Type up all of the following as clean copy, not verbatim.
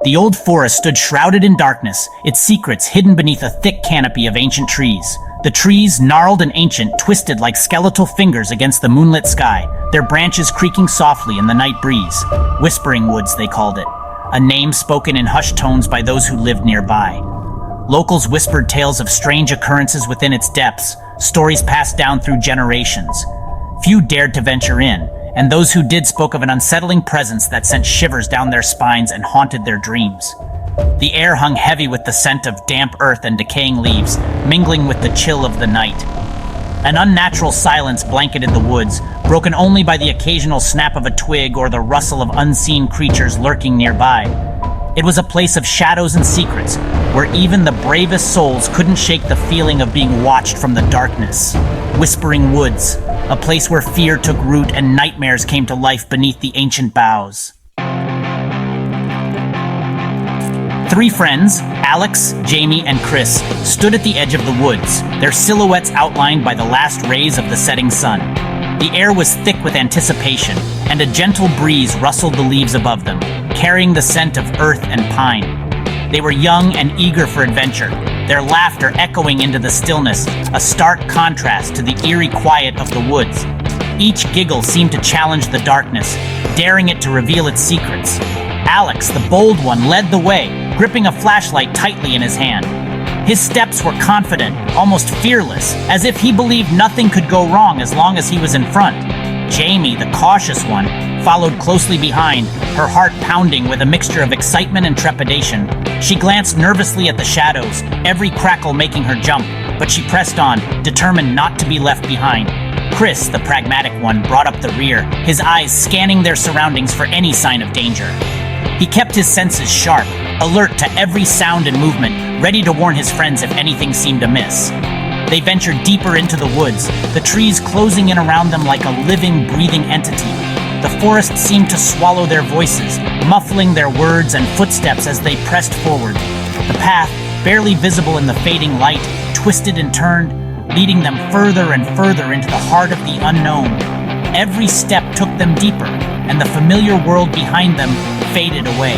The old forest stood shrouded in darkness, its secrets hidden beneath a thick canopy of ancient trees. The trees, gnarled and ancient, twisted like skeletal fingers against the moonlit sky, their branches creaking softly in the night breeze. Whispering Woods, they called it, a name spoken in hushed tones by those who lived nearby. Locals whispered tales of strange occurrences within its depths, stories passed down through generations. Few dared to venture in, and those who did spoke of an unsettling presence that sent shivers down their spines and haunted their dreams. The air hung heavy with the scent of damp earth and decaying leaves, mingling with the chill of the night. An unnatural silence blanketed the woods, broken only by the occasional snap of a twig or the rustle of unseen creatures lurking nearby. It was a place of shadows and secrets, where even the bravest souls couldn't shake the feeling of being watched from the darkness. Whispering Woods, a place where fear took root and nightmares came to life beneath the ancient boughs. Three friends, Alex, Jamie, and Chris, stood at the edge of the woods, their silhouettes outlined by the last rays of the setting sun. The air was thick with anticipation, and a gentle breeze rustled the leaves above them, carrying the scent of earth and pine. They were young and eager for adventure, their laughter echoing into the stillness, a stark contrast to the eerie quiet of the woods. Each giggle seemed to challenge the darkness, daring it to reveal its secrets. Alex, the bold one, led the way, gripping a flashlight tightly in his hand. His steps were confident, almost fearless, as if he believed nothing could go wrong as long as he was in front. Jamie, the cautious one, followed closely behind, her heart pounding with a mixture of excitement and trepidation. She glanced nervously at the shadows, every crackle making her jump, but she pressed on, determined not to be left behind. Chris, the pragmatic one, brought up the rear, his eyes scanning their surroundings for any sign of danger. He kept his senses sharp, alert to every sound and movement, ready to warn his friends if anything seemed amiss. They ventured deeper into the woods, the trees closing in around them like a living, breathing entity. The forest seemed to swallow their voices, muffling their words and footsteps as they pressed forward. The path, barely visible in the fading light, twisted and turned, leading them further and further into the heart of the unknown. Every step took them deeper, and the familiar world behind them faded away.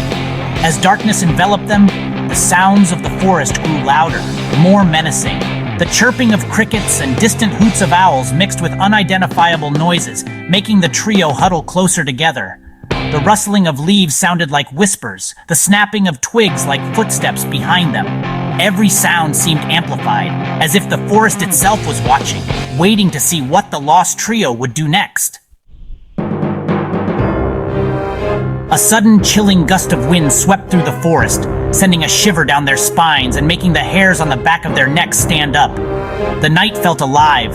As darkness enveloped them, the sounds of the forest grew louder, more menacing. The chirping of crickets and distant hoots of owls mixed with unidentifiable noises, making the trio huddle closer together. The rustling of leaves sounded like whispers, the snapping of twigs like footsteps behind them. Every sound seemed amplified, as if the forest itself was watching, waiting to see what the lost trio would do next. A sudden, chilling gust of wind swept through the forest, sending a shiver down their spines and making the hairs on the back of their necks stand up. The night felt alive,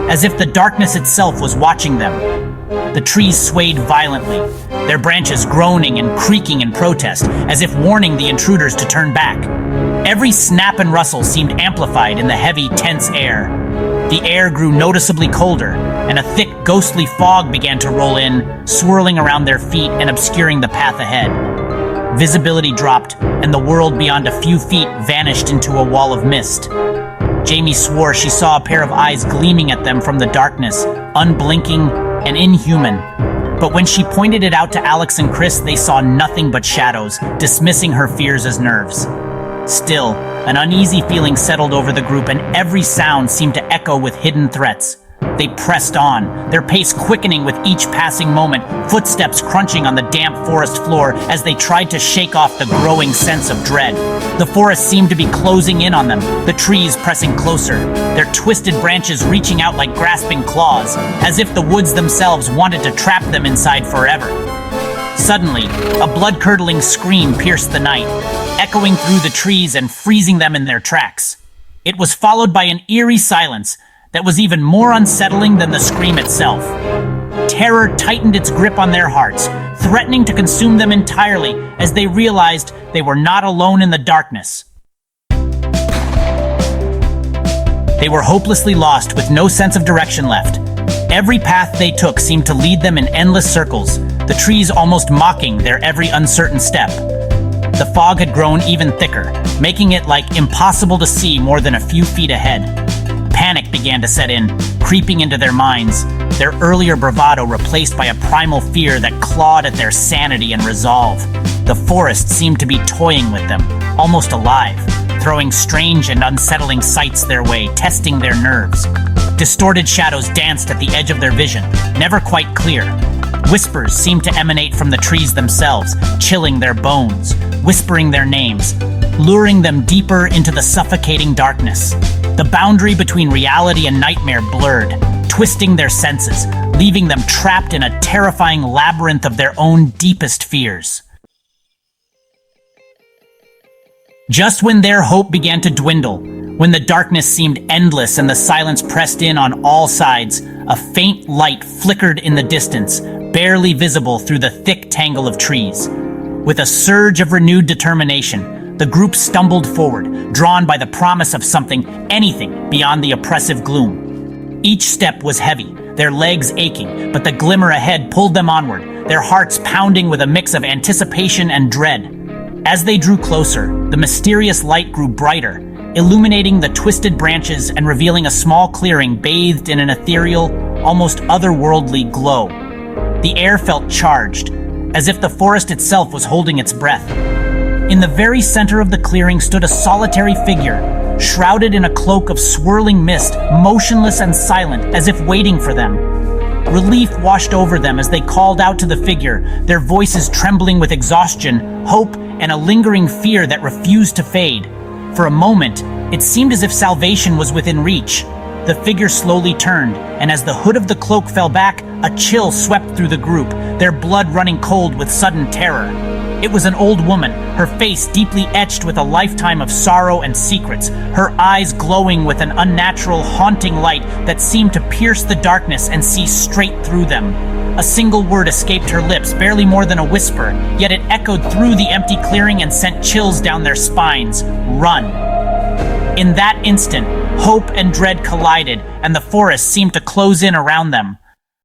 as if the darkness itself was watching them. The trees swayed violently, their branches groaning and creaking in protest, as if warning the intruders to turn back. Every snap and rustle seemed amplified in the heavy, tense air. The air grew noticeably colder, and a thick, ghostly fog began to roll in, swirling around their feet and obscuring the path ahead. Visibility dropped, and the world beyond a few feet vanished into a wall of mist. Jamie swore she saw a pair of eyes gleaming at them from the darkness, unblinking and inhuman. But when she pointed it out to Alex and Chris, they saw nothing but shadows, dismissing her fears as nerves. Still, an uneasy feeling settled over the group, and every sound seemed to echo with hidden threats. They pressed on, their pace quickening with each passing moment, footsteps crunching on the damp forest floor as they tried to shake off the growing sense of dread. The forest seemed to be closing in on them, the trees pressing closer, their twisted branches reaching out like grasping claws, as if the woods themselves wanted to trap them inside forever. Suddenly, a blood-curdling scream pierced the night, echoing through the trees and freezing them in their tracks. It was followed by an eerie silence that was even more unsettling than the scream itself. Terror tightened its grip on their hearts, threatening to consume them entirely as they realized they were not alone in the darkness. They were hopelessly lost with no sense of direction left. Every path they took seemed to lead them in endless circles, the trees almost mocking their every uncertain step. The fog had grown even thicker, making it like impossible to see more than a few feet ahead. Panic began to set in, creeping into their minds, their earlier bravado replaced by a primal fear that clawed at their sanity and resolve. The forest seemed to be toying with them, almost alive, throwing strange and unsettling sights their way, testing their nerves. Distorted shadows danced at the edge of their vision, never quite clear. Whispers seemed to emanate from the trees themselves, chilling their bones, whispering their names, luring them deeper into the suffocating darkness. The boundary between reality and nightmare blurred, twisting their senses, leaving them trapped in a terrifying labyrinth of their own deepest fears. Just when their hope began to dwindle, when the darkness seemed endless and the silence pressed in on all sides, a faint light flickered in the distance, barely visible through the thick tangle of trees. With a surge of renewed determination, the group stumbled forward, drawn by the promise of something, anything, beyond the oppressive gloom. Each step was heavy, their legs aching, but the glimmer ahead pulled them onward, their hearts pounding with a mix of anticipation and dread. As they drew closer, the mysterious light grew brighter, illuminating the twisted branches and revealing a small clearing bathed in an ethereal, almost otherworldly glow. The air felt charged, as if the forest itself was holding its breath. In the very center of the clearing stood a solitary figure, shrouded in a cloak of swirling mist, motionless and silent, as if waiting for them. Relief washed over them as they called out to the figure, their voices trembling with exhaustion, hope, and a lingering fear that refused to fade. For a moment, it seemed as if salvation was within reach. The figure slowly turned, and as the hood of the cloak fell back, a chill swept through the group, their blood running cold with sudden terror. It was an old woman, her face deeply etched with a lifetime of sorrow and secrets, her eyes glowing with an unnatural, haunting light that seemed to pierce the darkness and see straight through them. A single word escaped her lips, barely more than a whisper, yet it echoed through the empty clearing and sent chills down their spines. Run. In that instant, hope and dread collided, and the forest seemed to close in around them.